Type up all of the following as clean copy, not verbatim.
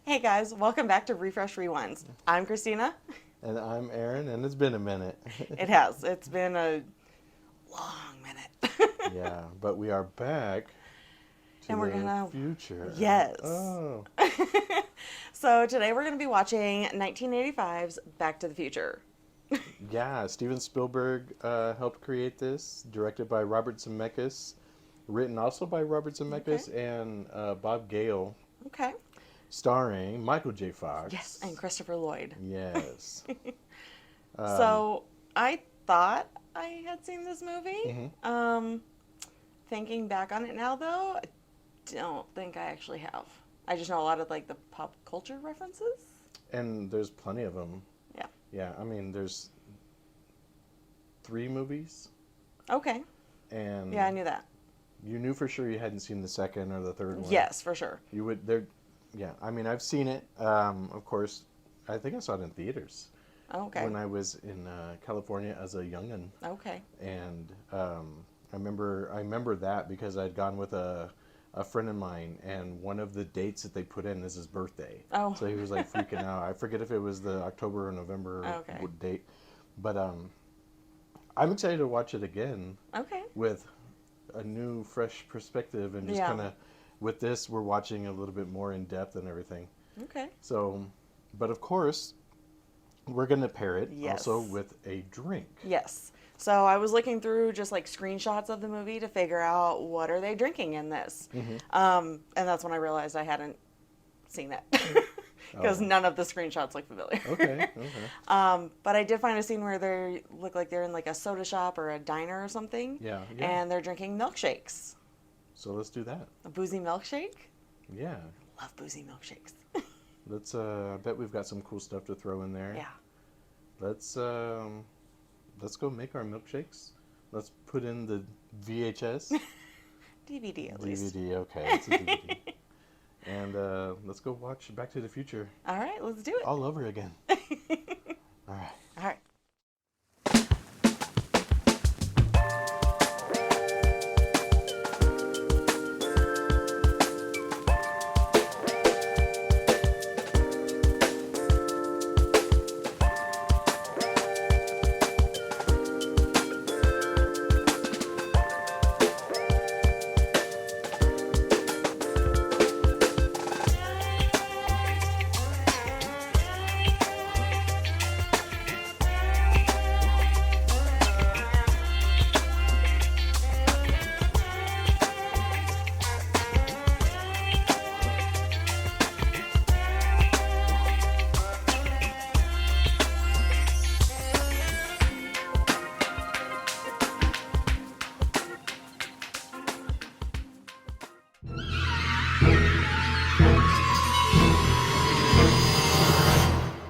Hey guys, welcome back to Refresh Rewinds. I'm Christina. And I'm Aaron, and it's been a minute. It has. It's been a long minute. Yeah, but we are back to And we're the gonna. future. Yes. Oh, So today we're going to be watching 1985's Back to the Future. yeah. Steven Spielberg helped create this, directed by Robert Zemeckis, written also by Robert Zemeckis and Bob Gale, Okay. starring Michael J. Yes, Fox. and Christopher Lloyd. Yes. So I thought I had seen this movie. Mhm. Thinking back on it now, though, I don't think I actually have. I just know a lot of like the pop culture references. And there's plenty of them. Yeah. Yeah, I mean, there's 3 movies, Okay. and Yeah, I knew that. you knew for sure you hadn't seen the second or the third one. Yes, for sure. You would there, yeah. I mean, I've seen it. Of course, I think I saw it in theaters Okay. when I was in California as a youngin, Okay. and I remember that because I'd gone with a friend of mine, and one of the dates that they put in is his birthday. Oh. So he was like freaking out. I forget if it was the October or November Okay. date, but I'm excited to watch it again Okay. with a new, fresh perspective, and just Yeah. kind of with this, we're watching a little bit more in depth and everything. Okay. So, but of course, we're gonna pair it Yes. also with a drink. Yes. So I was looking through just like screenshots of the movie to figure out what are they drinking in this. And that's when I realized I hadn't seen it because Oh. none of the screenshots look familiar. Okay. But I did find a scene where they look like they're in like a soda shop or a diner or something. Yeah. And they're drinking milkshakes. So let's do that. A boozy milkshake? Yeah. Love boozy milkshakes. Let's. I bet we've got some cool stuff to throw in there. Yeah. Let's go make our milkshakes. Let's put in the VHS. DVD at least. DVD. Okay. It's a DVD. And let's go watch Back to the Future All right, let's do it. all over again. All right. All right.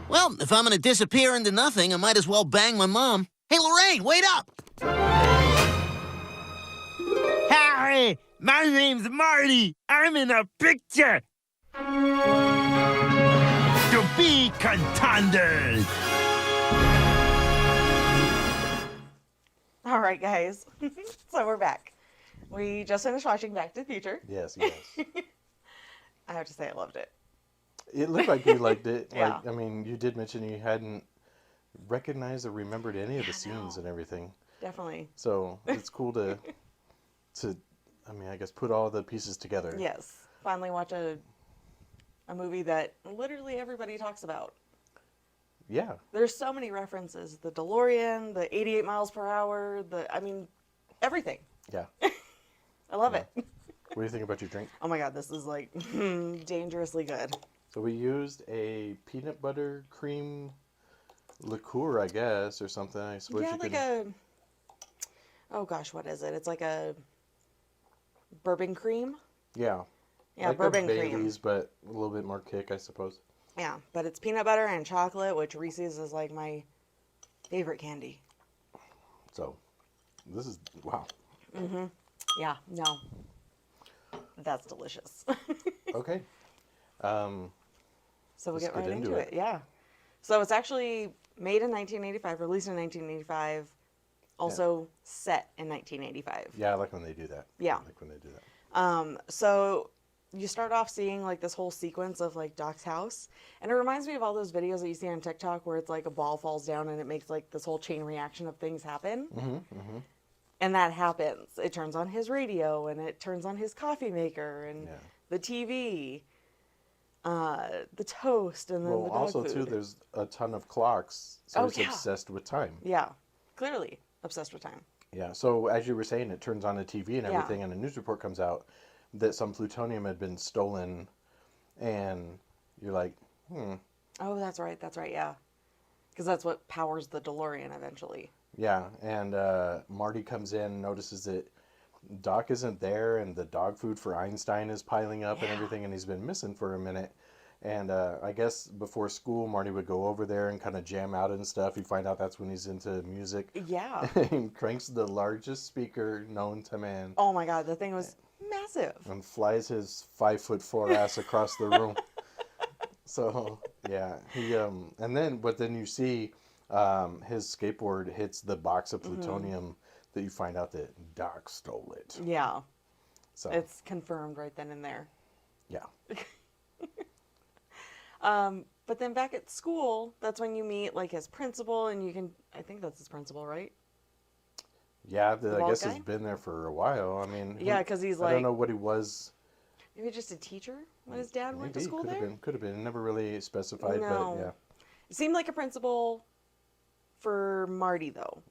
Well, if I'm gonna disappear into nothing, I might as well bang my mom. Hey, Lorraine, wait up! Harry, my name's Marty. I'm in a picture. To be continued. All right, guys. So we're back. We just finished watching Back to the Future. Yes. Yes. I have to say, I loved it. It looked like you liked it. Yeah. Like, I mean, you did mention you hadn't recognized or remembered any of the Yeah, scenes no. and everything. Definitely. So it's cool to, I mean, I guess put all the pieces together. Yes. Finally watch a movie that literally everybody talks about. Yeah. There's so many references. The DeLorean, the 88 miles per hour, everything. Yeah. I love Yeah. it. What do you think about your drink? Oh my God, this is like dangerously good. So we used a peanut butter cream liqueur, I guess, or something. I suppose Yeah, you like could. oh gosh, what is it? It's like a bourbon cream. Yeah. Yeah, like bourbon a cream. Bailey's, but a little bit more kick, I suppose. Yeah, but it's peanut butter and chocolate, which Reese's is like my favorite candy. So this is wow. Yeah, no. That's delicious. Okay. So we'll Let's get right get into into it. Yeah. So it's actually made in 1985, released in 1985, also set in 1985. Yeah, I like when they do that. Yeah. I like when they do that. So you start off seeing like this whole sequence of like Doc's house, and it reminds me of all those videos that you see on TikTok where it's like a ball falls down and it makes like this whole chain reaction of things happen. And that happens. It turns on his radio, and it turns on his coffee maker, and the TV, the toast, and then the dog also food. too, there's a ton of clocks, so he's obsessed with time. Yeah, clearly obsessed with time. Yeah, so as you were saying, it turns on the TV and everything, and a news report comes out that some plutonium had been stolen, and you're like, Oh, that's right, yeah. Because that's what powers the DeLorean eventually. Yeah, and Marty comes in, notices that Doc isn't there, and the dog food for Einstein is piling up and everything, and he's been missing for a minute. And I guess before school, Marty would go over there and kind of jam out and stuff. You find out that's when he's into music. Yeah. And cranks the largest speaker known to man. Oh my God, the thing was massive. And flies his 5'4" ass across the room. So yeah, but then you see his skateboard hits the box of plutonium that you find out that Doc stole it. Yeah. So it's confirmed right then and there. Yeah. But then back at school, that's when you meet like his principal, and I think that's his principal, right? Yeah, I guess he's been there for a while. I mean, yeah, because he's I don't know what he was. Maybe just a teacher when his dad went to school could there? Could have been. Never really specified, No. but yeah. It seemed like a principal for Marty, though.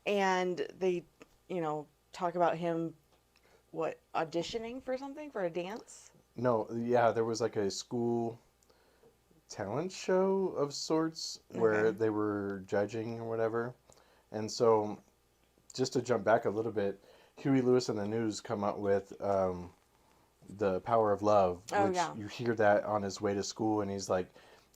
And they, talk about him, auditioning for something, for a dance? No, yeah, there was like a school talent show of sorts where they were judging or whatever. And so, just to jump back a little bit, Huey Lewis and the News come up with The Power of Love, which you hear that on his way to school, and he's like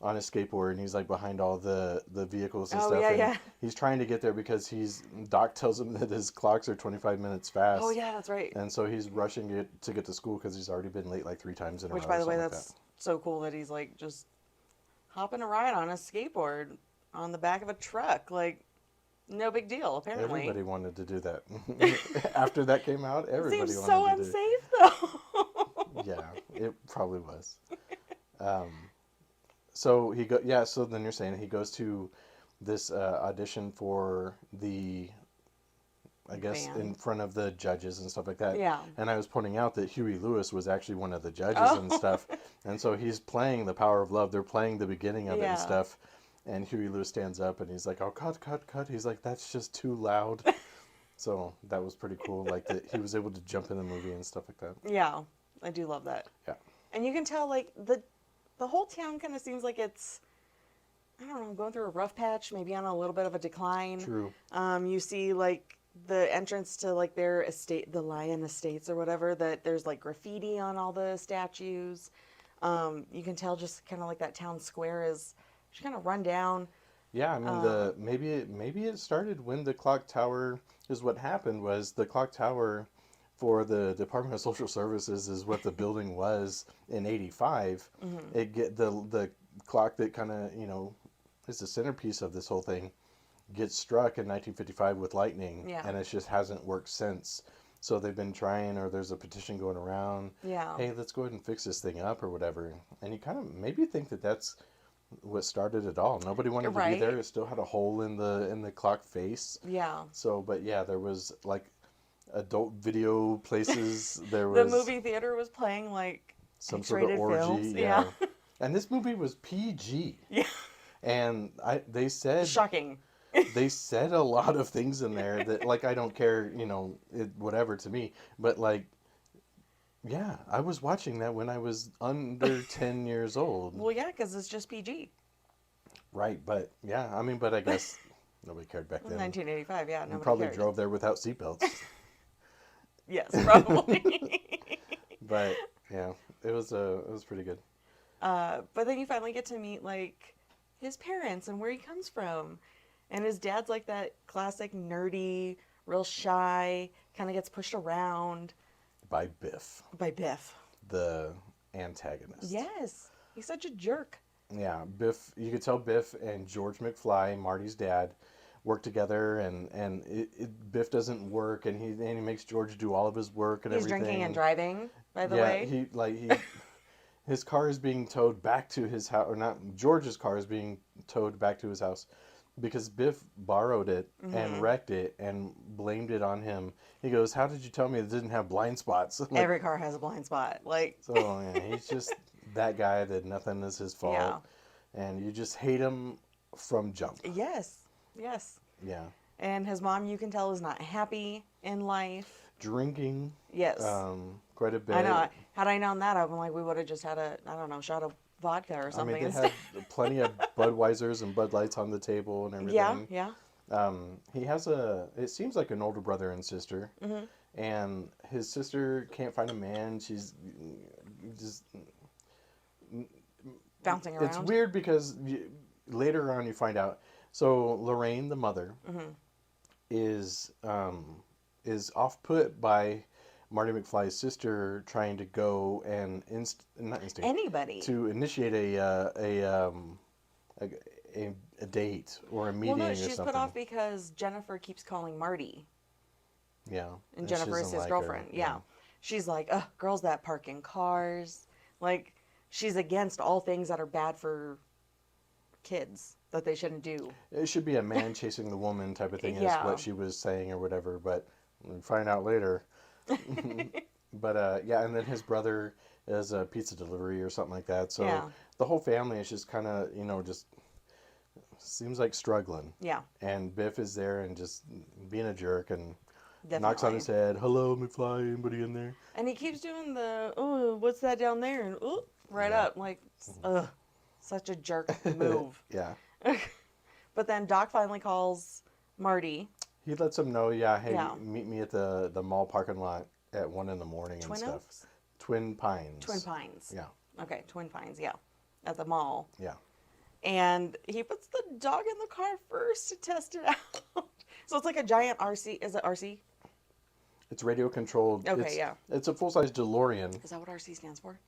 on his skateboard, and he's like behind all the vehicles and stuff. And he's trying to get there because Doc tells him that his clocks are 25 minutes fast. Oh yeah, that's right. And so he's rushing to get to school because he's already been late like 3 times in a row. Which, by the way, that's so cool that he's like just hopping a ride on a skateboard on the back of a truck, like no big deal. Apparently, everybody wanted to do that. After that came out, everybody wanted to do it. Seems so unsafe, though. Yeah, it probably was. So so then you're saying he goes to this audition for the, I guess, band. in front of the judges and stuff like that. Yeah. And I was pointing out that Huey Lewis was actually one of the judges and stuff. And so he's playing The Power of Love. They're playing the beginning of it and stuff. And Huey Lewis stands up and he's like, "Oh, cut." He's like, "That's just too loud." So that was pretty cool. Like that he was able to jump in the movie and stuff like that. Yeah, I do love that. Yeah. And you can tell like the whole town kind of seems like it's, I don't know, going through a rough patch, maybe on a little bit of a decline. True. You see like the entrance to like their estate, the Lyon Estates or whatever, that there's like graffiti on all the statues. You can tell just kind of like that town square is just kind of run down. Yeah, I mean maybe it started when the clock tower is what happened was the clock tower for the Department of Social Services is what the building was in '85. It get the clock that kind of is the centerpiece of this whole thing gets struck in 1955 with lightning, and it just hasn't worked since. So they've been trying, or there's a petition going around. Yeah. Hey, let's go ahead and fix this thing up or whatever. And you kind of maybe think that that's what started it all. Nobody wanted to be there. It still had a hole in the clock face. Yeah. So, but yeah, there was like adult video places. There was the movie theater was playing like some sort of orgy. Films. Yeah. And this movie was PG. Yeah. And they said shocking. They said a lot of things in there that like I don't care, whatever to me, but like. Yeah, I was watching that when I was under 10 years old. Well, yeah, because it's just PG. Right, but yeah, I mean, but I guess nobody cared back then. 1985, yeah, nobody probably cared. drove there without seatbelts. Yes, probably. But yeah, it was pretty good. But then you finally get to meet like his parents and where he comes from, and his dad's like that classic nerdy, real shy, kind of gets pushed around. By Biff. The antagonist. Yes. He's such a jerk. Yeah, Biff, you could tell Biff and George McFly, Marty's dad, work together, and Biff doesn't work, and he makes George do all of his work and He's everything. drinking and driving, by the Yeah, way. his car is being towed back to his house, or not, George's car is being towed back to his house because Biff borrowed it and wrecked it and blamed it on him. He goes, "How did you tell me it didn't have blind spots?" Like, Every car has a blind spot. Like, so yeah, he's just that guy that nothing is his fault, yeah. and you just hate him from jump. Yes. Yes. Yeah, And his mom, you can tell, is not happy in life. drinking. Yes. Quite a bit. I know. Had I known that, I'd been like, we would have just had a, I don't know, shot of vodka or something. I mean, they instead. have plenty of Budweisers and Bud Lights on the table and everything. Yeah, He has it seems like an older brother and sister, and his sister can't find a man. She's just bouncing around. It's weird because later on you find out. So Lorraine, the mother, is off put by Marty McFly's sister trying to go and Anybody to initiate a date or a meeting. Well, no, or she's something. put off because Jennifer keeps calling Marty. Yeah. And she Jennifer is doesn't his like girlfriend. her. Yeah. She's like, ugh, girls that park in cars. Like, she's against all things that are bad for kids that they shouldn't do. It should be a man chasing the woman type of thing Yeah. is what she was saying or whatever, but we'll find out later. But yeah, and then his brother is a pizza delivery or something like that. So Yeah. the whole family is just kind of, just seems like struggling. Yeah. And Biff is there and just being a jerk and Definitely. knocks on his head. "Hello, McFly, anybody in there?" And he keeps doing the, oh, what's that down there? And, ooh, right Yeah. up. Like, ugh, such a jerk move. Yeah. But then Doc finally calls Marty. He lets him know, yeah, hey, Yeah. meet me at the mall parking lot at 1 a.m. and Twin stuff. Oaks? Twin Pines. Twin Pines. Yeah. Okay, Twin Pines, yeah. At the mall. Yeah. And he puts the dog in the car first to test it out. So it's like a giant RC. Is it RC? It's radio controlled. Okay, yeah. It's a full-size DeLorean. Is that what RC stands for?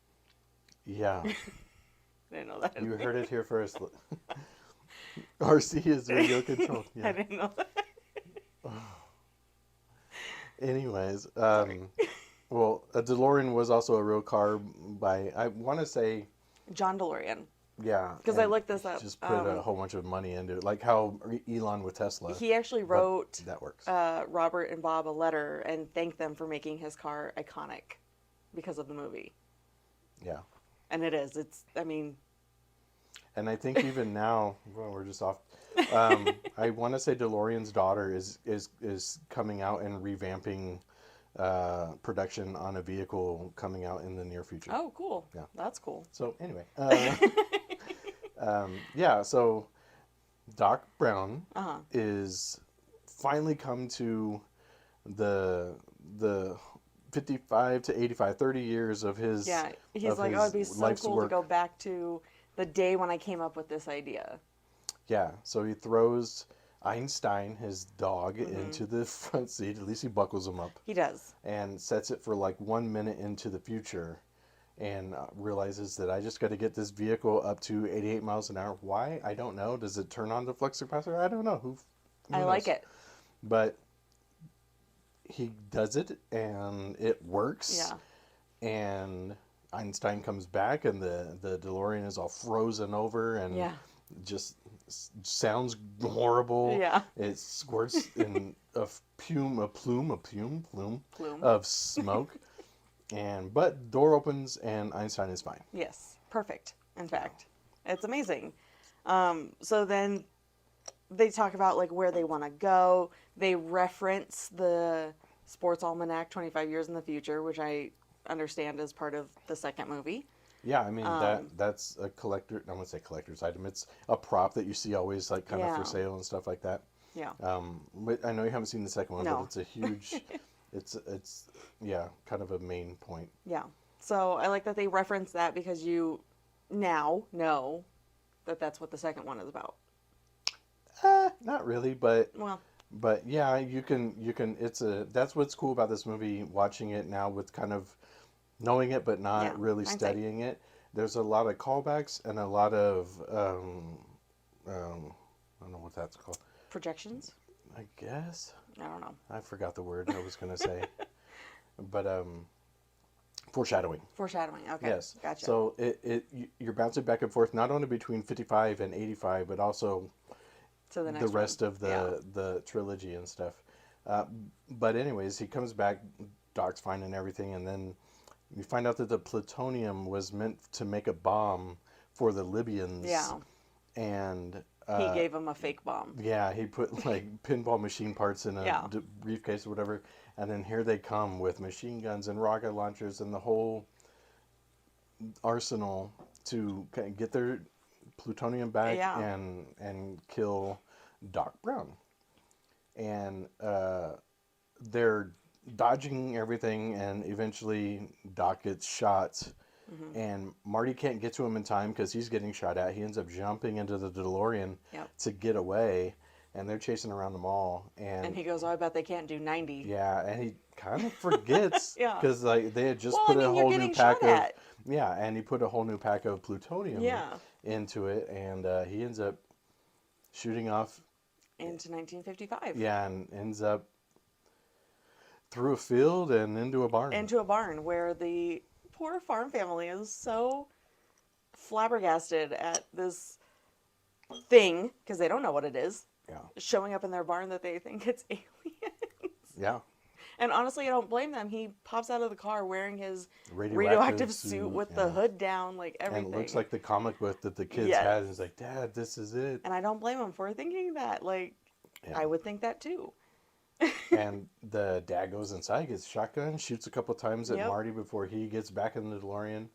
Yeah. I didn't know that. You heard it here first. RC is radio controlled. I Yeah. didn't know that. Anyways, well, a DeLorean was also a real car by, I want to say, John DeLorean. yeah. Because I and looked this up. Just put a whole bunch of money into it, like how Elon with Tesla. He actually wrote That works. Robert and Bob a letter and thanked them for making his car iconic because of the movie. Yeah. And it is. It's, I mean, And I think even now, well, we're just off. I want to say DeLorean's daughter is coming out and revamping production on a vehicle coming out in the near future. oh, cool. Yeah. That's cool. So anyway, yeah. So Doc Brown Uh-huh. is finally come to the 55 to 85, 30 years of his. Yeah. He's of like, his oh, it'd be so life's cool work. to go back to the day when I came up with this idea. Yeah, so he throws Einstein, his dog, Mm-hmm. into the front seat. At least he buckles him up He does. and sets it for like 1 minute into the future, and realizes that I just got to get this vehicle up to 88 miles an hour. Why? I don't know. Does it turn on the flux capacitor? I don't know. Who I like knows? it. But he does it, and it works. Yeah. And Einstein comes back, and the DeLorean is all frozen over, and Yeah. just sounds horrible. Yeah. It squirts in a plume Plume. of smoke, but door opens and Einstein is fine. Yes. Perfect. In fact, it's amazing. So then they talk about like where they want to go. They reference the Sports Almanac 25 years in the future, which I understand is part of the second movie. Yeah, I mean that's a collector. I wouldn't say collector's item. It's a prop that you see always like kind of Yeah. for sale and stuff like that. Yeah. But I know you haven't seen the second one, No. but it's a huge. it's yeah, kind of a main point. Yeah. So I like that they reference that because you now know that that's what the second one is about. Not really, but Well, yeah, you can. That's what's cool about this movie. Watching it now with kind of knowing it, but not Yeah, really hindsight. studying it. There's a lot of callbacks and a lot of I don't know what that's called. Projections? I guess. I don't know. I forgot the word I was gonna say, but foreshadowing. Foreshadowing. Okay. Yes. Gotcha. So you're bouncing back and forth not only between 55 and 85, but also to the next the rest one. of the trilogy and stuff. But anyways, he comes back, Doc's finding everything, and then you find out that the plutonium was meant to make a bomb for the Libyans. Yeah. And He gave him a fake bomb. yeah, he put like pinball machine parts in a briefcase or whatever, and then here they come with machine guns and rocket launchers and the whole arsenal to kind of get their plutonium back and kill Doc Brown. And they're dodging everything, and eventually Doc gets shot. And Marty can't get to him in time because he's getting shot at. He ends up jumping into the DeLorean to get away, and they're chasing around the mall. And he goes, "Oh, I bet they can't do 90." Yeah, and he kind of forgets because like they had just Well, put I mean, a you're whole getting new pack shot of at. and he put a whole new pack of plutonium into it, and he ends up shooting off into 1955. Yeah, and ends up through a field and into a barn. Into a barn where the poor farm family is so flabbergasted at this thing, because they don't know what it is, showing up in their barn that they think it's aliens. Yeah. And honestly, I don't blame them. He pops out of the car wearing his radioactive suit with the hood down, like everything. And it looks like the comic book that the kids had. And it's like, Dad, this is it. And I don't blame him for thinking that. Like, I would think that too. And the dad goes inside, gets a shotgun, shoots a couple times at Marty before he gets back in the DeLorean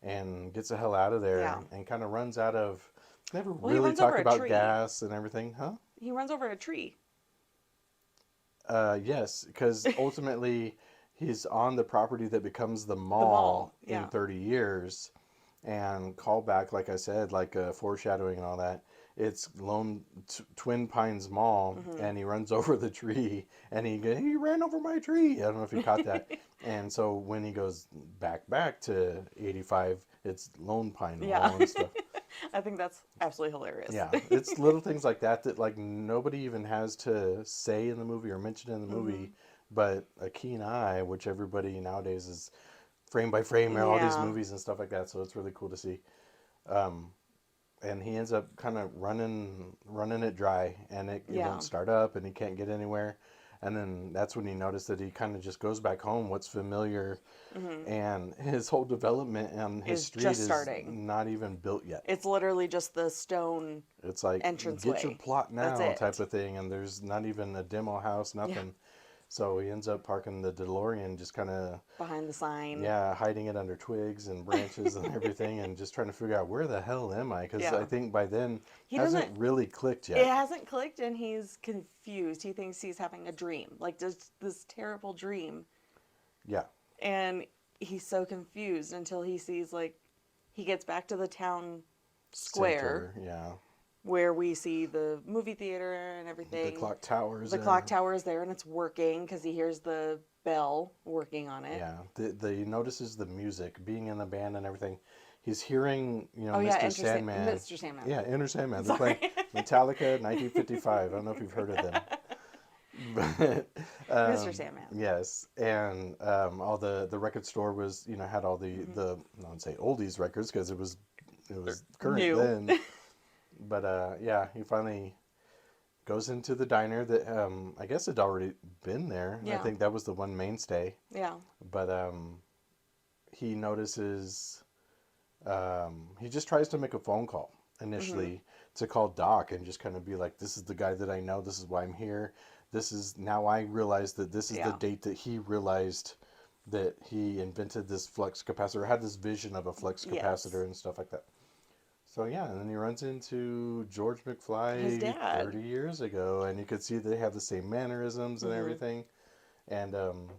and gets the hell out of there and kind of runs out of... Never really talk about gas and everything, huh? He runs over a tree. Yes, because ultimately he's on the property that becomes the mall in 30 years. And callback, like I said, like foreshadowing and all that. It's Twin Pines Mall, and he runs over the tree, and he ran over my tree. I don't know if you caught that. And so when he goes back to 85, it's Lone Pine Mall and stuff. I think that's absolutely hilarious. Yeah, it's little things like that like nobody even has to say in the movie or mention in the movie, but a keen eye, which everybody nowadays is frame by frame, all these movies and stuff like that. So it's really cool to see. And he ends up kind of running it dry, and it won't start up, and he can't get anywhere. And then that's when he noticed that he kind of just goes back home, what's familiar, and his whole development on his street is not even built yet. It's literally just the stone. It's like entranceway. Get your plot now type of thing, and there's not even a demo house, nothing. Yeah. So he ends up parking the DeLorean just kind of... behind the sign. Yeah, hiding it under twigs and branches and everything, and just trying to figure out, where the hell am I? Because I think by then, it hasn't really clicked yet. It hasn't clicked, and he's confused. He thinks he's having a dream. Like, just this terrible dream. Yeah. And he's so confused until he sees, like, he gets back to the town square. Center, where we see the movie theater and everything. The clock towers. The clock tower is there, and it's working because he hears the bell working on it. Yeah. He notices the music, being in the band and everything. He's hearing, Mr. Sandman. Mr. Sandman. Yeah, Enter Sandman. They're playing Metallica, 1955. I don't know if you've heard of them. But, Mr. Sandman. Yes, and all the record store was, had all the I wouldn't say oldies records because it was current new then. But he finally goes into the diner that I guess had already been there. Yeah. I think that was the one mainstay. Yeah. But he notices he just tries to make a phone call initially to call Doc and just kind of be like, this is the guy that I know. This is why I'm here. Now I realize that this is the date that he realized that he invented this flux capacitor, had this vision of a flux capacitor and stuff like that. So and then he runs into George McFly his dad 30 years ago, and you could see they have the same mannerisms and everything. And I'm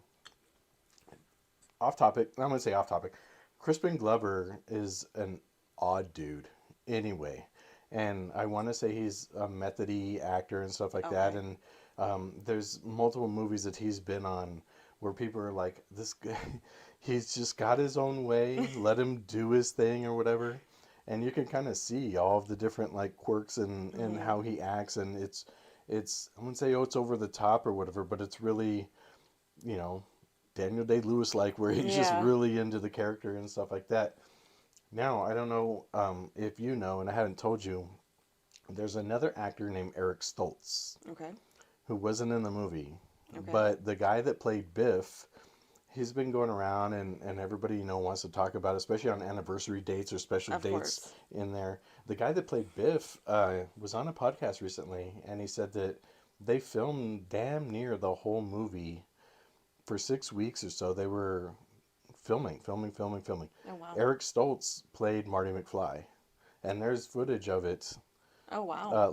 going to say off topic, Crispin Glover is an odd dude anyway. And I want to say he's a method-y actor and stuff like that. And there's multiple movies that he's been on where people are like, this guy, he's just got his own way, let him do his thing or whatever. And you can kind of see all of the different like quirks and how he acts, and it's, I wouldn't say, oh, it's over the top or whatever, but it's really, you know, Daniel Day-Lewis like, where he's just Yeah. really into the character and stuff like that. Now, I don't know if you know, and I haven't told you, there's another actor named Eric Stoltz Okay. who wasn't in the movie, Okay. but the guy that played Biff, he's been going around and everybody, you know, wants to talk about it, especially on anniversary dates or special Of dates course. in there. The guy that played Biff was on a podcast recently, and he said that they filmed damn near the whole movie for 6 weeks or so. They were filming. Oh, wow. Eric Stoltz played Marty McFly, and there's footage of it, Oh, wow.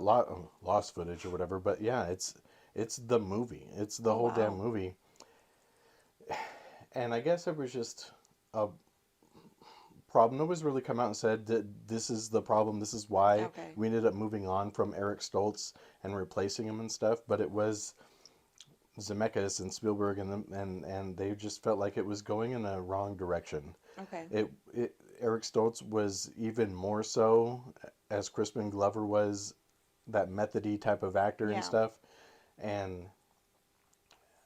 lost footage or whatever. But yeah, it's the movie. It's the Oh, whole damn wow. movie. And I guess it was just a problem. Nobody's really come out and said that this is the problem. This is why Okay. we ended up moving on from Eric Stoltz and replacing him and stuff. But it was Zemeckis and Spielberg and they just felt like it was going in a wrong direction. Okay. Eric Stoltz was even more so, as Crispin Glover was, that methody type of actor Yeah. and stuff. And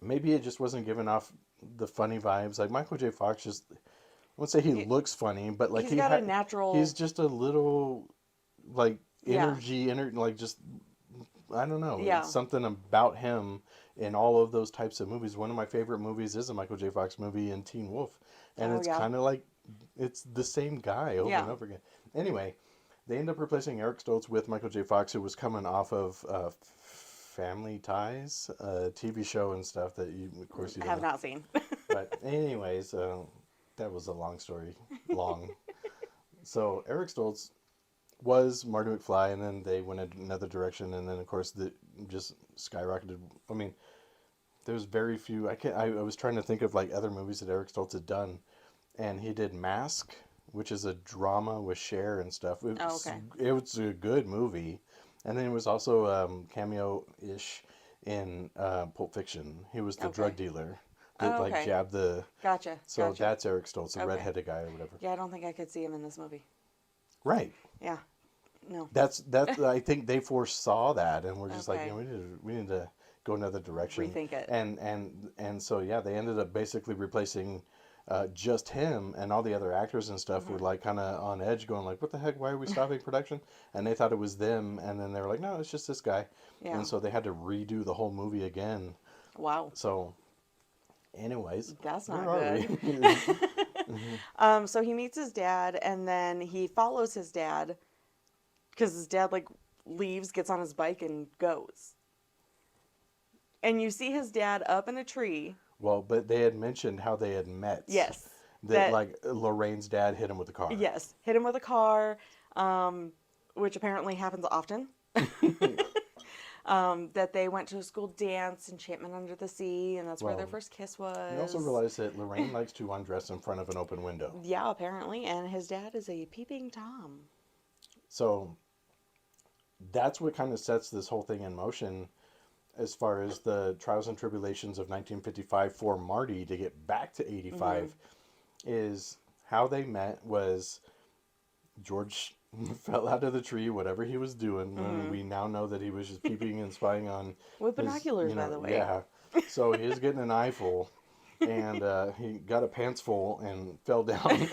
maybe it just wasn't giving off the funny vibes. Like Michael J. Fox just, I wouldn't say he looks funny, but like He's got a natural. he's just a little like Yeah. like just, I don't know. Yeah. It's something about him in all of those types of movies. One of my favorite movies is a Michael J. Fox movie in Teen Wolf. And Oh, it's yeah. kind of like, it's the same guy over Yeah. and over again. Anyway, they end up replacing Eric Stoltz with Michael J. Fox, who was coming off of Family Ties, a TV show and stuff that you, of course, you I don't have know. not seen. But anyways, that was a long story. Long. So Eric Stoltz was Marty McFly, and then they went in another direction, and then of course the just skyrocketed. I mean, there's very few. I was trying to think of like other movies that Eric Stoltz had done, and he did Mask, which is a drama with Cher and stuff. Oh, okay. It was a good movie, and then it was also cameo-ish in Pulp Fiction. He was the Okay. drug dealer that Oh, like okay. jabbed the. Gotcha. So Gotcha. that's Eric Stoltz, the Okay. redheaded guy or whatever. Yeah, I don't think I could see him in this movie. Right. Yeah. No. That's I think they foresaw that, and we're just like, Okay. you know, we need to go another direction. Rethink it. And so yeah, they ended up basically replacing just him, and all the other actors and stuff Mm-hmm. were like kind of on edge, going like, what the heck? Why are we stopping production? And they thought it was them, and then they were like, no, it's just this guy. Yeah. And so they had to redo the whole movie again. Wow. So, anyways, That's not where are good. we? So he meets his dad, and then he follows his dad because his dad like leaves, gets on his bike, and goes. And you see his dad up in a tree. Well, but they had mentioned how they had met. Yes. That like Lorraine's dad hit him with a car. Yes, hit him with a car, which apparently happens often. That they went to a school dance, Enchantment Under the Sea, and that's where their Well, first kiss was. You also realize that Lorraine likes to undress in front of an open window. Yeah, apparently, and his dad is a peeping Tom. So that's what kind of sets this whole thing in motion as far as the trials and tribulations of 1955 for Marty to get back to 85 is how they met was George fell out of the tree, whatever he was doing. And we now know that he was just peeping and spying on With his, binoculars, by the way. Yeah. So he was getting an eyeful, and he got a pants full and fell down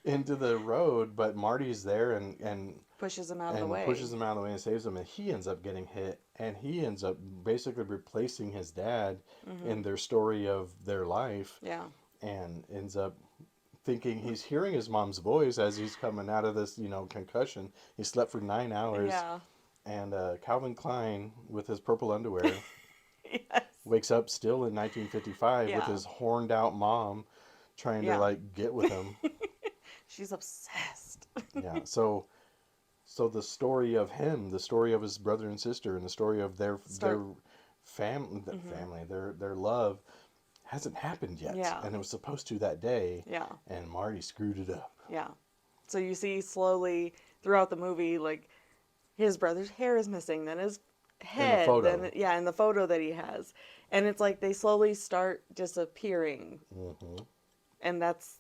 into the road. But Marty's there and Pushes him out of the way. pushes him out of the way and saves him, and he ends up getting hit, and he ends up basically replacing his dad in their story of their life, Yeah. and ends up thinking he's hearing his mom's voice as he's coming out of this, concussion. He slept for 9 hours, Yeah. and Calvin Klein with his purple underwear Yes. wakes up still in 1955 with Yeah. his horned out mom trying Yeah. to like get with him. She's obsessed. Yeah. So the story of him, the story of his brother and sister, and the story of their family, their love hasn't happened yet. Yeah. And it was supposed to that day. Yeah. And Marty screwed it up. Yeah. So you see slowly throughout the movie, like, his brother's hair is missing, then his head. photo. Then, in the photo that he has. And it's like they slowly start disappearing. Mm-hmm. And that's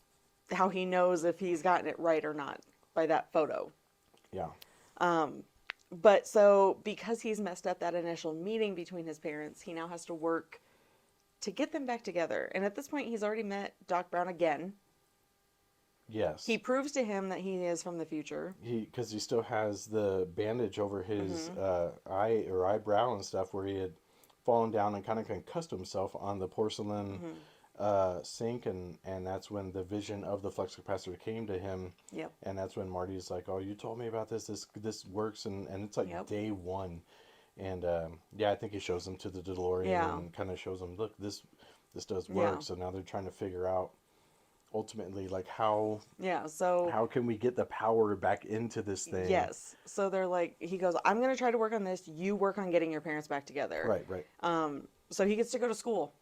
how he knows if he's gotten it right or not, by that photo. Yeah. But so because he's messed up that initial meeting between his parents, he now has to work to get them back together. And at this point, he's already met Doc Brown again. Yes. He proves to him that he is from the future. Because he still has the bandage over his eye or eyebrow and stuff where he had fallen down and kind of concussed himself on the porcelain sink, and that's when the vision of the flux capacitor came to him. Yep. And that's when Marty's like, "Oh, you told me about this. This works," and it's like day one. And I think he shows him to the DeLorean and kind of shows him, "Look, this does work." Yeah. So now they're trying to figure out ultimately like how So how can we get the power back into this thing. Yes. So they're like, he goes, I'm going to try to work on this. You work on getting your parents back together. Right. So he gets to go to school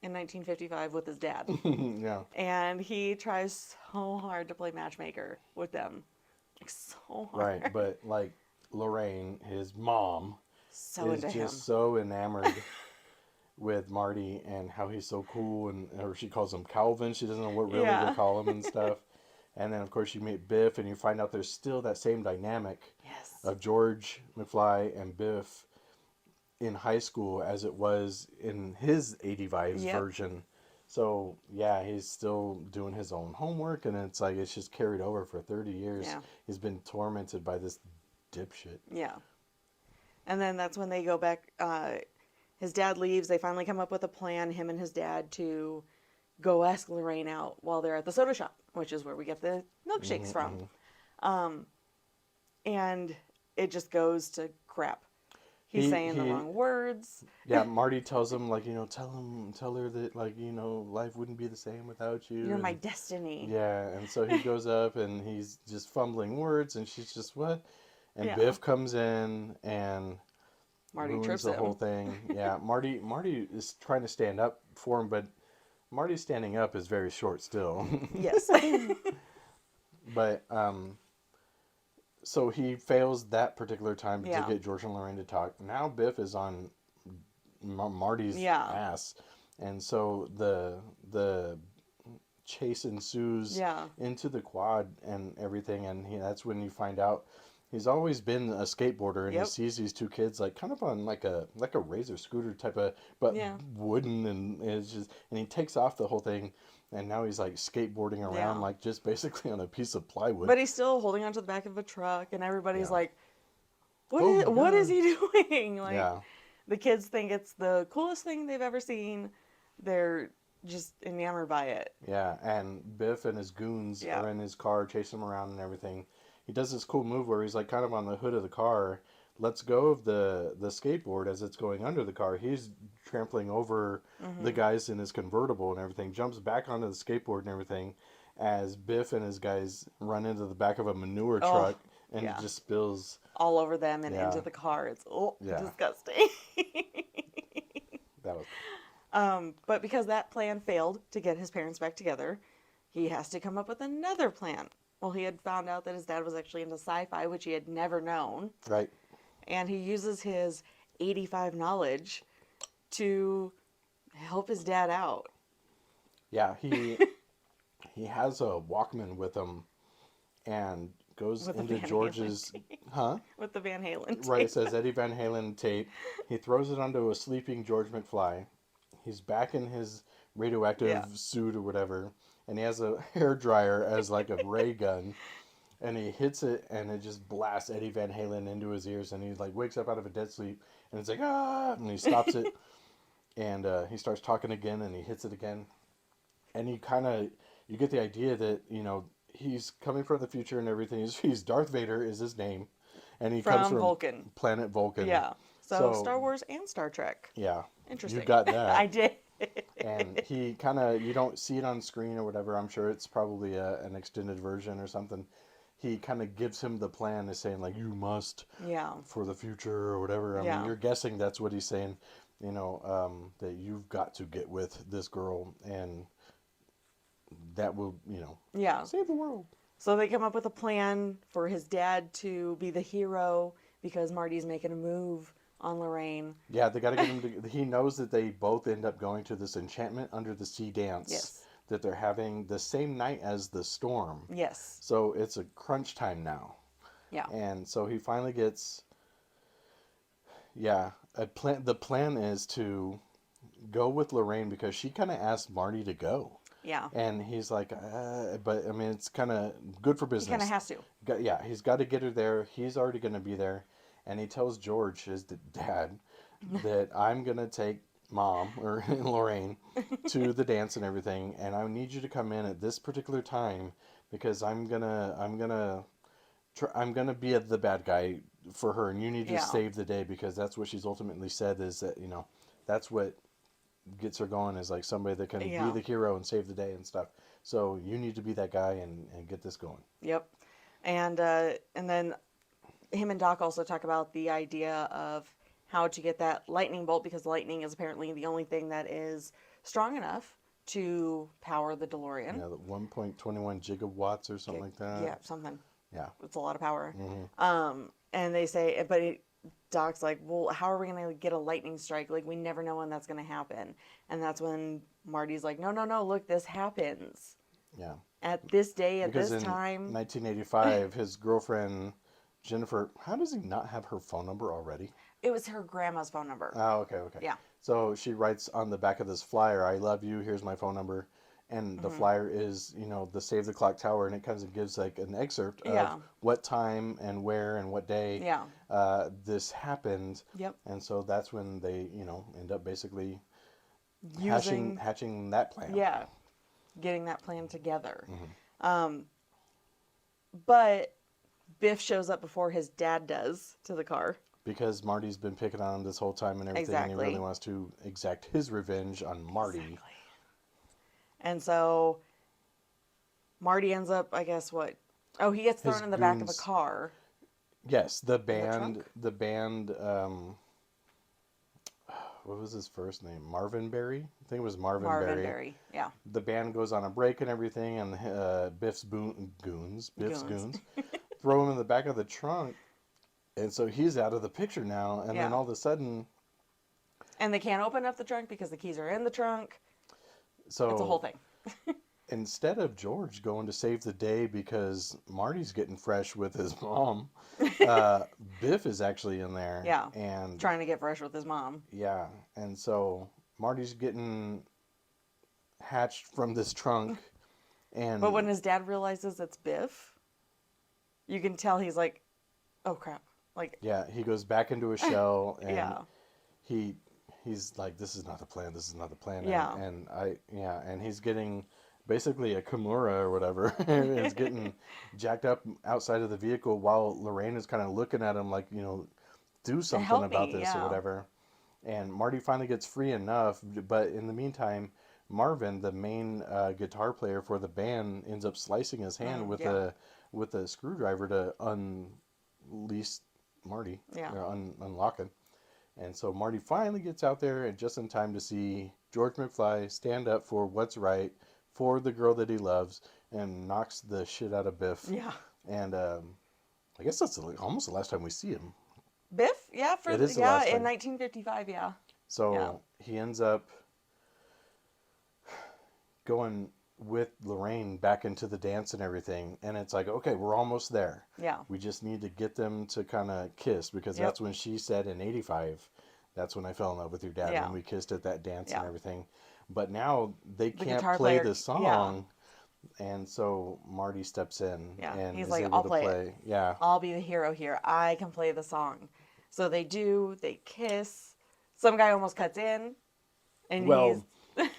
in 1955 with his dad. Yeah. And he tries so hard to play matchmaker with them. Like, so hard. Right. But like Lorraine, his mom, So is into just him. so enamored with Marty and how he's so cool, or she calls him Calvin. She doesn't know what really to call him and stuff. And then of course you meet Biff, and you find out there's still that same dynamic of George McFly and Biff in high school as it was in his 80 Vibes version. So yeah, he's still doing his own homework, and it's like it's just carried over for 30 years. Yeah. He's been tormented by this dipshit. Yeah. And then that's when they go back. His dad leaves. They finally come up with a plan, him and his dad, to go ask Lorraine out while they're at the soda shop, which is where we get the milkshakes from. And it just goes to crap. He's saying the wrong words. Yeah, Marty tells him, like, tell her that, like, life wouldn't be the same without you. You're my destiny. Yeah, and so he goes up and he's just fumbling words, and she's just, what? And Biff comes in and Marty ruins trips the him. whole thing. Yeah, Marty is trying to stand up for him, but Marty standing up is very short still. Yes. But so he fails that particular time to get George and Lorraine to talk. Now Biff is on Marty's ass, and so the chase ensues into the quad and everything, and that's when you find out he's always been a skateboarder, and he sees these two kids like kind of on like a razor scooter type of, but wooden, and it's just, and he takes off the whole thing, and now he's like skateboarding around like just basically on a piece of plywood. But he's still holding onto the back of a truck, and everybody's like, what is he doing? Like, the kids think it's the coolest thing they've ever seen. They're just enamored by it. Yeah, and Biff and his goons are in his car chasing him around and everything. He does this cool move where he's like kind of on the hood of the car, lets go of the skateboard as it's going under the car. He's trampling over the guys in his convertible and everything, jumps back onto the skateboard and everything as Biff and his guys run into the back of a manure truck and it just spills all over them and into the car. It's disgusting. That was but because that plan failed to get his parents back together, he has to come up with another plan. Well, he had found out that his dad was actually into sci-fi, which he had never known. Right. And he uses his 85 knowledge to help his dad out. Yeah, he has a Walkman with him and goes into George's with the Van Halen tape. Right, it says Eddie Van Halen tape. He throws it onto a sleeping George McFly. He's back in his radioactive suit or whatever, and he has a hair dryer as like a ray gun, and he hits it, and it just blasts Eddie Van Halen into his ears, and he like wakes up out of a dead sleep, and it's like and he stops it, and he starts talking again, and he hits it again, and you get the idea that he's coming from the future and everything. He's Darth Vader is his name, and he comes from Vulcan, planet Vulcan. Yeah, so Star Wars and Star Trek. Yeah, interesting. You got that. I did. And he you don't see it on screen or whatever. I'm sure it's probably an extended version or something. He kind of gives him the plan, is saying like, you must, for the future or whatever. I mean, you're guessing that's what he's saying. That you've got to get with this girl, and that will, save the world. So they come up with a plan for his dad to be the hero because Marty's making a move on Lorraine. Yeah, they got to get him to... He knows that they both end up going to this enchantment under the sea dance that they're having the same night as the storm. Yes. So it's a crunch time now. Yeah. And so he finally gets Yeah, the plan is to go with Lorraine because she kind of asked Marty to go. Yeah. And he's like, but I mean, it's kind of good for He kind of business. has to. Yeah, he's got to get her there. He's already going to be there. And he tells George, his dad, that I'm going to take mom or Lorraine to the dance and everything. And I need you to come in at this particular time because I'm gonna be the bad guy for her, and you need to Yeah. save the day because that's what she's ultimately said is that that's what gets her going is like somebody that can be Yeah. the hero and save the day and stuff. So you need to be that guy and get this going. Yep. And then him and Doc also talk about the idea of how to get that lightning bolt because lightning is apparently the only thing that is strong enough to power the DeLorean. Yeah, the 1.21 gigawatts or something like that. Yeah, something. Yeah. It's a lot of power. Mm-hmm. And they say, Doc's like, well, how are we going to get a lightning strike? Like, we never know when that's going to happen. And that's when Marty's like, no, look, this happens. Yeah. At this day, at Because this in time. 1985, his girlfriend Jennifer, how does he not have her phone number already? It was her grandma's phone number. Oh, okay. Yeah. So she writes on the back of this flyer, "I love you. Here's my phone number." And the flyer is, the Save the Clock Tower, and it kind of gives like an excerpt of what time and where and what day this happened. Yep. And so that's when they, end up basically Using, hatching that plan. Yeah. Getting that plan together. But Biff shows up before his dad does to the car. Because Marty's been picking on him this whole time and everything, and he really wants to exact his revenge on Marty. Exactly. And so Marty ends up, I guess, what? Oh, he gets thrown in the back of a car. Yes, the band, what was his first name? Marvin Berry? I think it was Marvin Berry. Yeah. The band goes on a break and everything, and Biff's goons throw him in the back of the trunk. And so he's out of the picture now, and then all of a sudden... And they can't open up the trunk because the keys are in the trunk. So it's a whole thing. Instead of George going to save the day because Marty's getting fresh with his mom, Biff is actually in there. Yeah, and trying to get fresh with his mom. Yeah, and so Marty's getting hatched from this trunk. But when his dad realizes it's Biff, you can tell he's like, oh, crap. Like, yeah, he goes back into a shell, and he's like, this is not the plan. This is not the plan. Yeah. And he's getting basically a Kimura or whatever. Is getting jacked up outside of the vehicle while Lorraine is kind of looking at him like, do something about this or whatever. And Marty finally gets free enough, but in the meantime, Marvin, the main guitar player for the band, ends up slicing his hand with a screwdriver to unleash Marty, unlock him. And so Marty finally gets out there and just in time to see George McFly stand up for what's right for the girl that he loves and knocks the shit out of Biff. Yeah. And I guess that's almost the last time we see him. Biff? Yeah, it is the last time. In 1955, yeah. So he ends up going with Lorraine back into the dance and everything, and it's like, okay, we're almost there. Yeah. We just need to get them to kind of kiss because that's when she said in 85, that's when I fell in love with your dad when we kissed at that dance and everything. But now they can't play the song, and so Marty steps in and he's is like, able I'll to play it. Yeah. I'll be the hero here. I can play the song. So they kiss. Some guy almost cuts in, and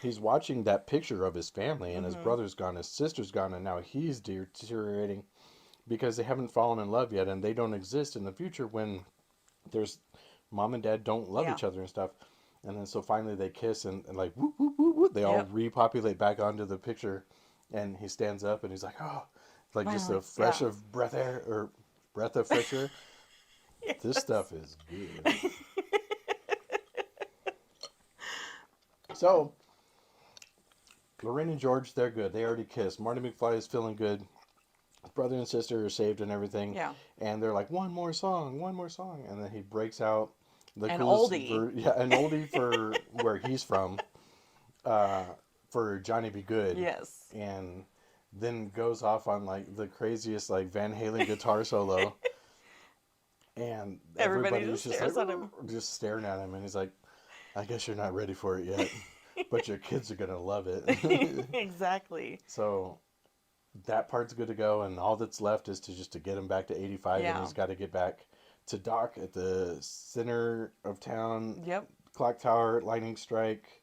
he's watching that picture of his family, and his brother's gone, his sister's gone, and now he's deteriorating because they haven't fallen in love yet, and they don't exist in the future when there's mom and dad don't love each other and stuff. And then so finally they kiss, and like, whoop, whoop, whoop, whoop, they all repopulate back onto the picture, and he stands up, and he's like, oh, like just a fresh of breath of fresh air. This stuff is good. So, Lorraine and George, they're good. They already kissed. Marty McFly is feeling good. Brother and sister are saved and everything. Yeah. And they're like, one more song. And then he breaks out the coolest oldie. An oldie for where he's from, for Johnny Be Good. Yes. And then goes off on like the craziest like Van Halen guitar solo. And Everybody everybody's just just stares like, at him. just staring at him. And he's like, I guess you're not ready for it yet, but your kids are going to love it. Exactly. So that part's good to go. And all that's left is to get him back to 85. Yeah. And he's got to get back to Doc at the center of town. Yep. Clock tower, lightning strike.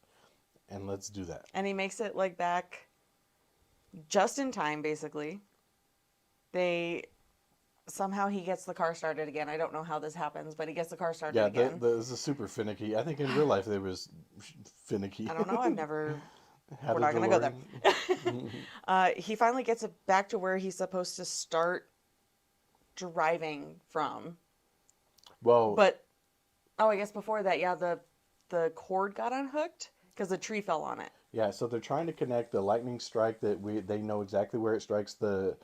And let's do that. And he makes it like back just in time, basically. Somehow he gets the car started again. I don't know how this happens, but he gets the car started again. Yeah, this is super finicky. I think in real life they was finicky. I don't know. I've never. Had We're a not going to go DeLorean. there. He finally gets it back to where he's supposed to start driving from. Well, But, I guess before that, yeah, the cord got unhooked because the tree fell on it. yeah, so they're trying to connect the lightning strike that they know exactly where it strikes the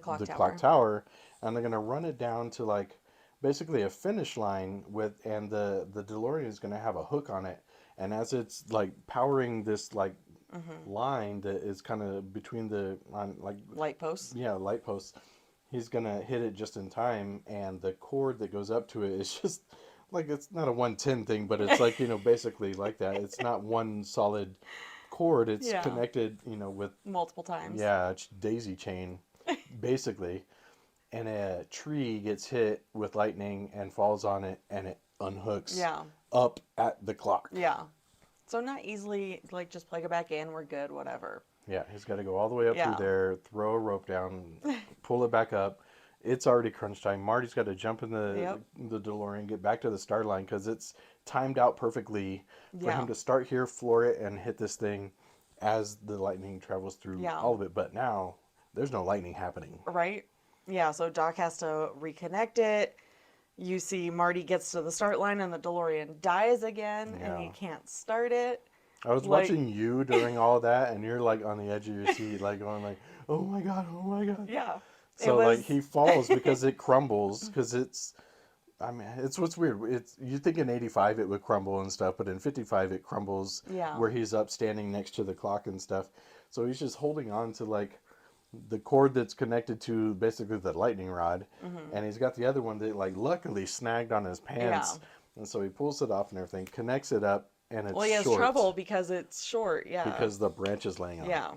clock tower, and they're gonna run it down to like basically a finish line and the DeLorean is gonna have a hook on it, and as it's like powering this like line that is kind of between the Light posts. yeah, light posts, he's gonna hit it just in time, and the cord that goes up to it is just like, it's not a 110 thing, but it's like, basically like that. It's not one solid cord. It's Yeah. connected, with Multiple times. yeah, daisy chain, basically. And a tree gets hit with lightning and falls on it, and it unhooks Yeah. up at the clock. Yeah. So not easily, like, just plug it back in, we're good, whatever. Yeah, he's got to go all the way up Yeah. through there, throw a rope down, pull it back up. It's already crunch time. Marty's got to jump in the DeLorean, get back to the start line because it's timed out perfectly for him to start here, floor it, and hit this thing as the lightning travels through all of it. But now there's no lightning happening. Right? Yeah, so Doc has to reconnect it. You see Marty gets to the start line and the DeLorean dies again and he can't start it. I was watching you during all that, and you're like on the edge of your seat, like going like, oh my God, oh my God. Yeah. So like he falls because it crumbles because it's what's weird. You think in 85 it would crumble and stuff, but in 55 it crumbles where he's up standing next to the clock and stuff. So he's just holding on to like the cord that's connected to basically the lightning rod, and he's got the other one that like luckily snagged on his pants, and so he pulls it off and everything, connects it up, and it's he has trouble because it's short, because the branch is laying on it. Yeah.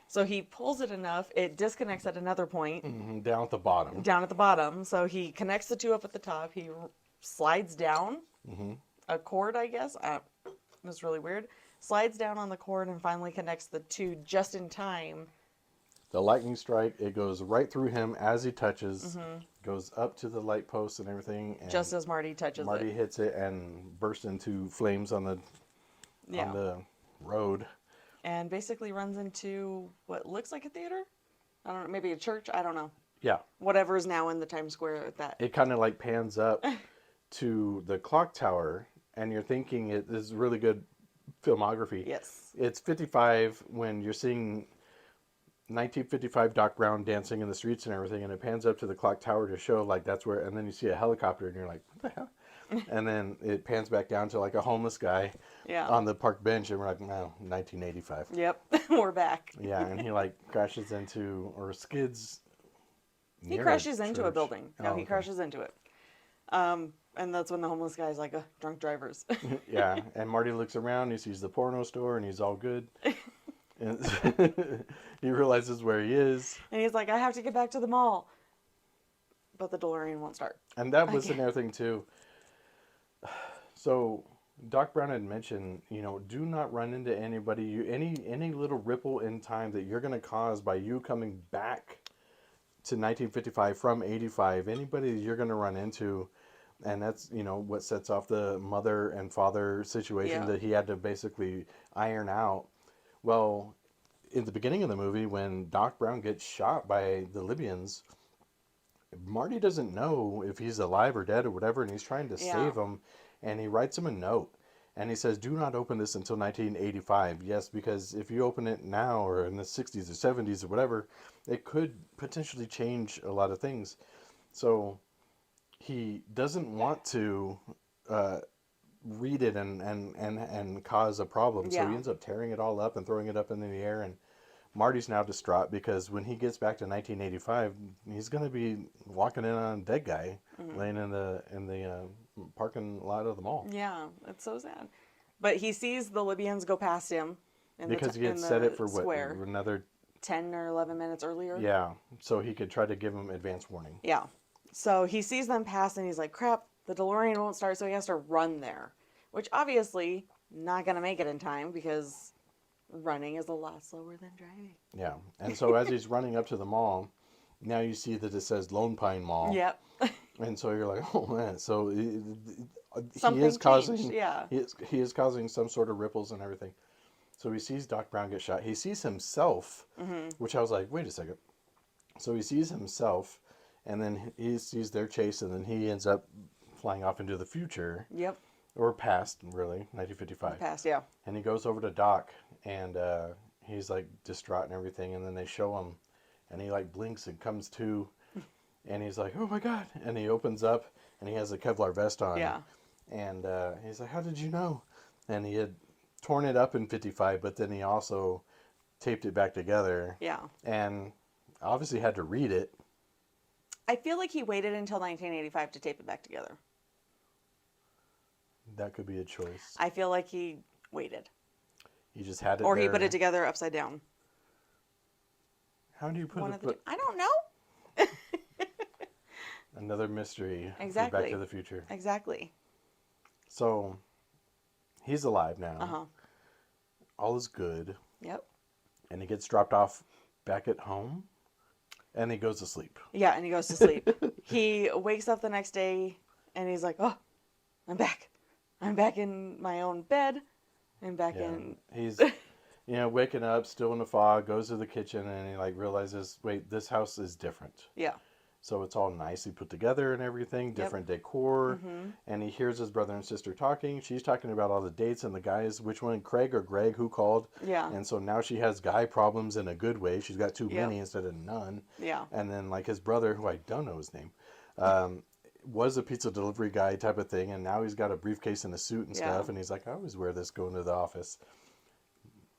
So he pulls it enough, it disconnects at another point. Down at the bottom. Down at the bottom. So he connects the two up at the top. He slides down a cord, I guess. It was really weird. Slides down on the cord and finally connects the two just in time. The lightning strike, it goes right through him as he touches, goes up to the light post and everything. And just as Marty touches it. Marty hits it and bursts into flames on the road. And basically runs into what looks like a theater. I don't know, maybe a church. I don't know. Yeah. Whatever is now in the Times Square at that. It kind of like pans up to the clock tower, and you're thinking it is really good filmography. Yes. It's 55 when you're seeing 1955 Doc Brown dancing in the streets and everything, and it pans up to the clock tower to show like that's where, and then you see a helicopter, and you're like, what the hell? And then it pans back down to like a homeless guy on the park bench, and we're like, no, 1985. Yep, we're back. Yeah, and he like crashes into or skids. He crashes into a building. No, he crashes into it. And that's when the homeless guy's like, drunk drivers. Yeah, and Marty looks around, he sees the porno store, and he's all good. And he realizes where he is. And he's like, I have to get back to the mall. But the DeLorean won't start. And that was another thing, too. So Doc Brown had mentioned, do not run into anybody, any little ripple in time that you're going to cause by you coming back to 1955 from 85, anybody that you're going to run into, and that's, what sets off the mother and father situation that he had to basically iron out. Well, in the beginning of the movie, when Doc Brown gets shot by the Libyans, Marty doesn't know if he's alive or dead or whatever, and he's trying to save him, and he writes him a note, and he says, do not open this until 1985. Yes, because if you open it now or in the 60s or 70s or whatever, it could potentially change a lot of things. So he doesn't want to read it and cause a problem. So he ends up tearing it all up and throwing it up into the air, and Marty's now distraught because when he gets back to 1985, he's going to be walking in on a dead guy laying in the parking lot of the mall. Yeah, it's so sad. But he sees the Libyans go past him Because he in had set the it for what, square another 10 or 11 minutes earlier. Yeah, so he could try to give him advance warning. Yeah. So he sees them pass and he's like, crap, the DeLorean won't start, so he has to run there. Which obviously not going to make it in time because running is a lot slower than driving. Yeah, and so as he's running up to the mall, now you see that it says Lone Pine Mall. Yep. And so you're like, oh man, so he Something is causing, changed, yeah. he is causing some sort of ripples and everything. So he sees Doc Brown get shot. He sees himself, which I was like, wait a second. So he sees himself, and then he sees their chase, and then he ends up flying off into the future. Yep. Or past, really, 1955. Past, yeah. And he goes over to Doc, and he's like distraught and everything, and then they show him, and he like blinks and comes to, and he's like, oh my God. And he opens up, and he has a Kevlar vest on. Yeah. And he's like, how did you know? And he had torn it up in 55, but then he also taped it back together. Yeah. And obviously had to read it. I feel like he waited until 1985 to tape it back together. That could be a choice. I feel like he waited. He just had it Or there. he put it together upside down. How do you put One it? of the two. I don't know. Another mystery Exactly. for Back to the Future. Exactly. So, he's alive now. Uh-huh. All is good. Yep. And he gets dropped off back at home. And he goes to sleep. Yeah, and he goes to sleep. He wakes up the next day and he's like, oh, I'm back. I'm back in my own bed. I'm back in... He's, waking up, still in the fog, goes to the kitchen, and he, like, realizes, wait, this house is different. Yeah. So it's all nicely put together and everything, different decor. And he hears his brother and sister talking. She's talking about all the dates and the guys, which one, Craig or Greg, who called. Yeah. And so now she has guy problems in a good way. She's got too many instead of none. Yeah. And then, like, his brother, who I don't know his name, was a pizza delivery guy type of thing. And now he's got a briefcase and a suit and stuff. And he's like, I always wear this going to the office.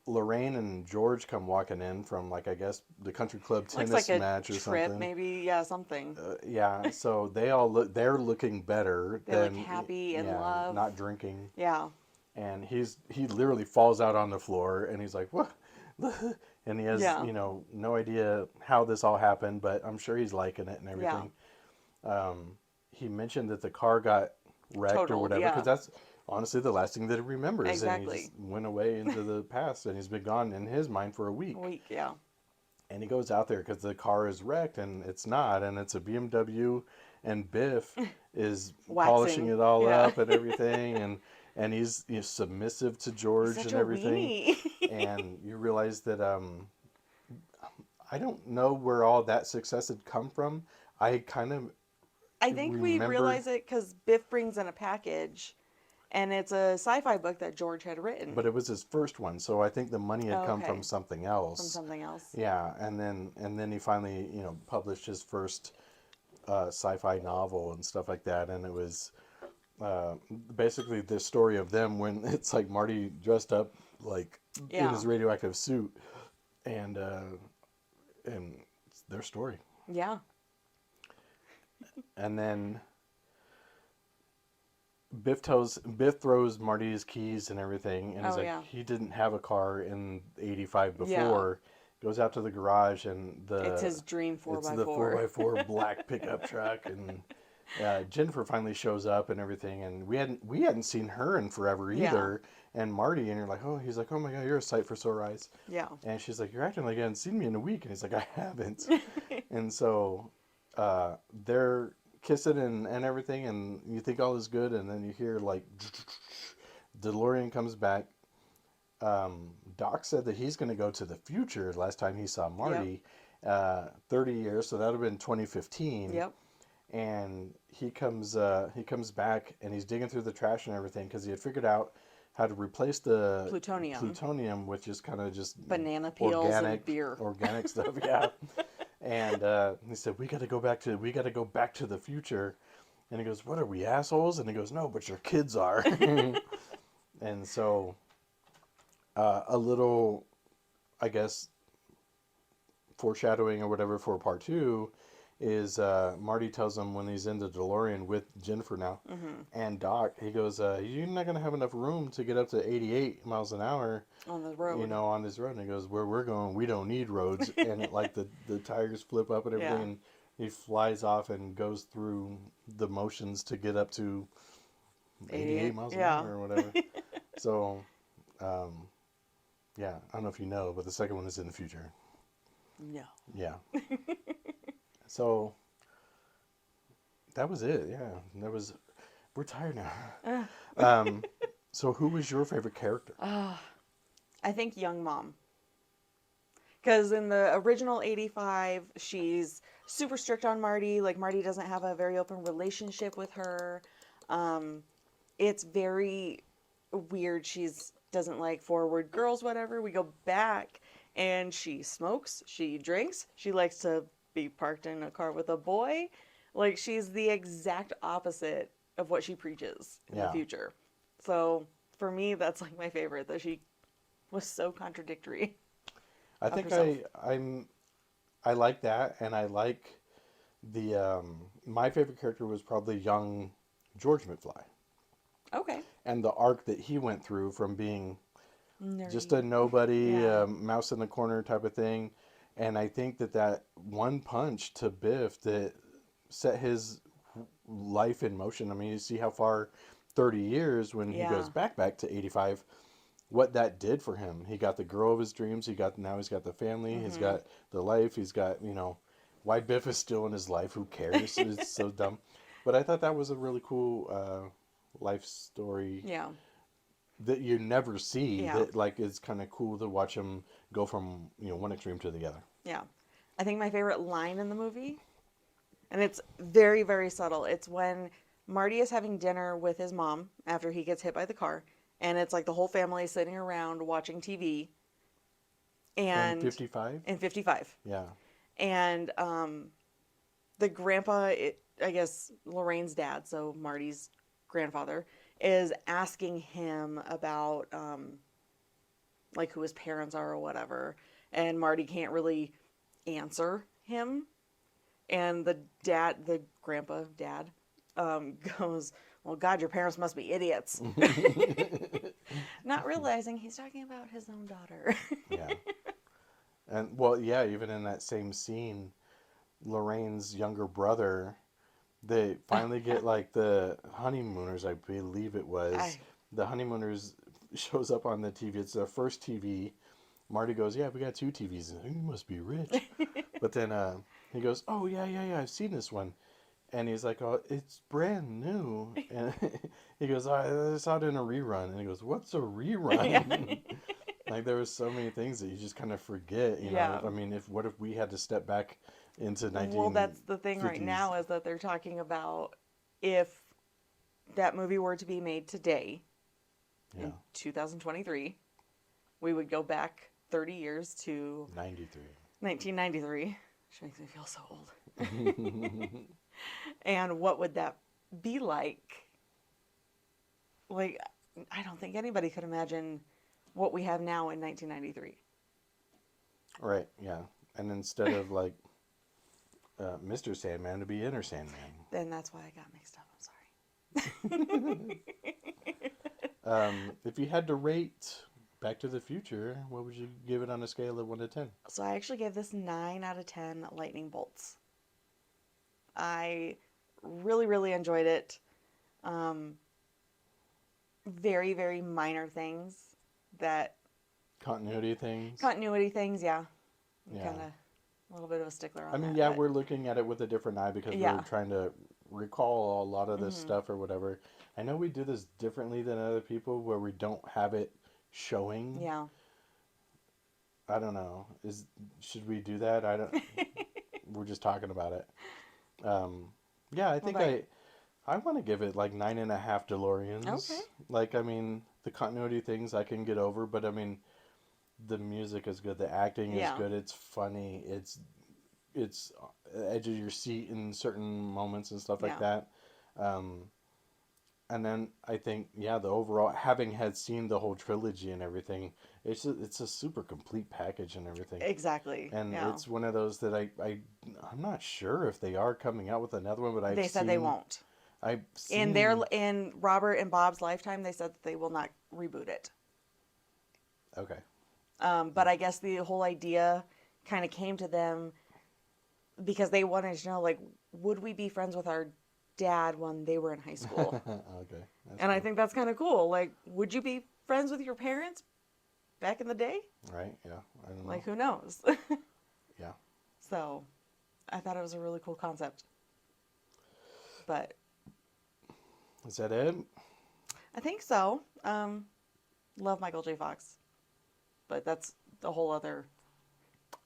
Lorraine and George come walking in from, like, I guess the country club tennis Looks like a match or trip, something. maybe, yeah, something. Yeah, so they're looking better. They look happy and love. Not drinking. Yeah. And he literally falls out on the floor, and he's like, what? And he has, no idea how this all happened, but I'm sure he's liking it and everything. Yeah. He mentioned that the car got wrecked or whatever, because that's honestly the last thing that he remembers. Exactly. And he just went away into the past, and he's been gone in his mind for a week. Yeah. And he goes out there because the car is wrecked, and it's not, and it's a BMW, and Biff is polishing it all up and everything, and he's submissive to George and everything. And you realize that I don't know where all that success had come from. I think we realize it because Biff brings in a package. And it's a sci-fi book that George had written. But it was his first one, so I think the money had come from something else. From something else. Yeah, and then he finally, published his first sci-fi novel and stuff like that, and it was basically the story of them when it's like Marty dressed up like in his radioactive suit, and it's their story. Yeah. And then Biff throws Marty his keys and everything, and he's like, he didn't have a car in '85 before. Goes out to the garage, and it's his dream 4x4. It's the 4x4 black pickup truck, and Jennifer finally shows up and everything, and we hadn't seen her in forever either. And Marty, and he's like, oh my God, you're a sight for sore eyes. Yeah. And she's like, you're acting like you hadn't seen me in a week, and he's like, I haven't. And so they're kissing and everything, and you think all is good, and then you hear like DeLorean comes back. Doc said that he's going to go to the future last time he saw Marty, 30 years, so that would have been 2015. Yep. And he comes back, and he's digging through the trash and everything because he had figured out how to replace the plutonium, which is kind of just banana peels and beer, organic stuff. Yeah. And he said, we got to go back to the future. And he goes, what are we, assholes? And he goes, no, but your kids are. And so a little, I guess, foreshadowing or whatever for part two is Marty tells him when he's in the DeLorean with Jennifer now and Doc, he goes, "You're not gonna have enough room to get up to 88 miles an hour On the road. you know, on this road." And he goes, "Where we're going, we don't need roads." And it, like the tires flip up and everything, Yeah. and he flies off and goes through the motions to get up to 88 miles an Yeah. hour or whatever. So, yeah, I don't know if you know, but the second one is in the future. No. Yeah. So that was it. Yeah, that was. We're tired now. So who was your favorite character? I think young mom. Because in the original 85, she's super strict on Marty. Like, Marty doesn't have a very open relationship with her. It's very weird. She's doesn't like forward girls, whatever. We go back, and she smokes, she drinks, she likes to be parked in a car with a boy. Like, she's the exact opposite of what she preaches in the future. So, for me, that's like my favorite, that she was so contradictory. I think I like that, and I like the my favorite character was probably young George McFly, Okay. and the arc that he went through from being Nerdy. just a nobody, Yeah. mouse in the corner type of thing, and I think that one punch to Biff that set his life in motion. I mean, you see how far 30 years when he goes back to 85, what that did for him. He got the girl of his dreams. He's got the family. He's got the life. He's got, why Biff is still in his life. Who cares? It's so dumb. But I thought that was a really cool life story Yeah. that you never see. Yeah. That like is kind of cool to watch him go from one extreme to the other. Yeah. I think my favorite line in the movie, and it's very, very subtle, it's when Marty is having dinner with his mom after he gets hit by the car, and it's like the whole family sitting around watching TV. And In 55? In 55. Yeah. And the grandpa, I guess Lorraine's dad, so Marty's grandfather, is asking him about like who his parents are or whatever. And Marty can't really answer him. And the grandpa dad, goes, "Well, God, your parents must be idiots." Not realizing he's talking about his own daughter. Yeah. And well, yeah, even in that same scene, Lorraine's younger brother, they finally get like the honeymooners, I believe it was. The honeymooners shows up on the TV. It's their first TV. Marty goes, "Yeah, we got 2 TVs. You must be rich." But then he goes, "Oh, yeah, I've seen this one." And he's like, "Oh, it's brand new." And he goes, "I saw it in a rerun." And he goes, "What's a rerun?" Like, there was so many things that you just kind of forget, you know? I mean, what if we had to step back into 1950s? Well, that's the thing right now, is that they're talking about if that movie were to be made today, in 2023, we would go back 30 years to 1993, which makes me feel so old. And what would that be like? Like, I don't think anybody could imagine what we have now in 1993. Right, yeah. And instead of like Mr. Sandman, to be Inner Sandman. Then that's why I got mixed up. I'm sorry. If you had to rate Back to the Future, what would you give it on a scale of 1 to 10? So I actually gave this 9 out of 10 lightning bolts. I really, really enjoyed it. Very, very minor things that... Continuity things? Yeah. Yeah. Kind of a little bit of a stickler on I mean, that. yeah, but we're looking at it with a different eye because we're trying to recall a lot of this stuff or whatever. I know we do this differently than other people where we don't have it showing. Yeah. I don't know. Should we do that? I don't. We're just talking about it. Yeah, I think I want to give it like 9.5 DeLoreans. Okay. Like, I mean, the continuity things I can get over, but I mean, the music is good, the acting is good, it's funny, it's edge of your seat in certain moments and stuff like that. And then I think, the overall, having had seen the whole trilogy and everything, it's a super complete package and everything. Exactly. And yeah. it's one of those that I'm not sure if they are coming out with another one, but They said they won't. I've In seen. in Robert and Bob's lifetime, they said that they will not reboot it. Okay. But I guess the whole idea kind of came to them because they wanted to know, like, would we be friends with our dad when they were in high school? Okay. And I think that's kind of cool. Like, would you be friends with your parents back in the day? Right. Yeah. I don't know. Like, who knows? Yeah. So, I thought it was a really cool concept. But Is that it? I think so. Love Michael J. Fox, but that's the whole other.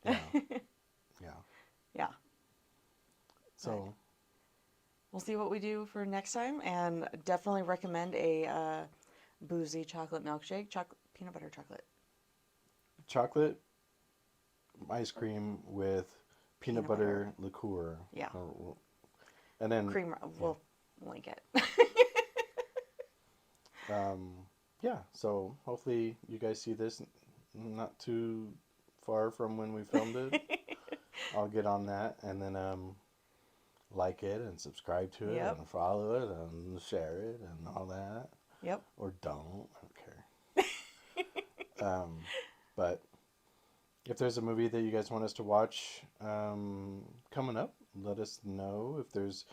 Yeah. Yeah. Yeah. So. We'll see what we do for next time, and definitely recommend a Boozy Chocolate Milkshake, peanut butter chocolate. Chocolate ice cream with peanut butter liqueur. Yeah. And then Cream. We'll link it. yeah. So hopefully you guys see this not too far from when we filmed it. I'll get on that and then like it and subscribe to it and follow it and share it and all that. Yep. Or don't. I don't care. But if there's a movie that you guys want us to watch coming up, let us know. If there's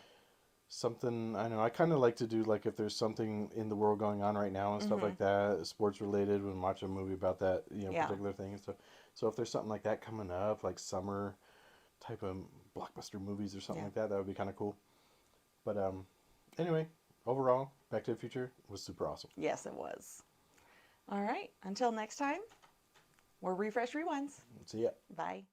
something, I know I kind of like to do, like, if there's something in the world going on right now and stuff like that, sports related, and watch a movie about that, particular thing and stuff. So if there's something like that coming up, like summer type of blockbuster movies or something like that, that would be kind of cool. But anyway, overall, Back to the Future was super awesome. Yes, it was. All right. Until next time, we're Refresh Rewinds. See ya. Bye.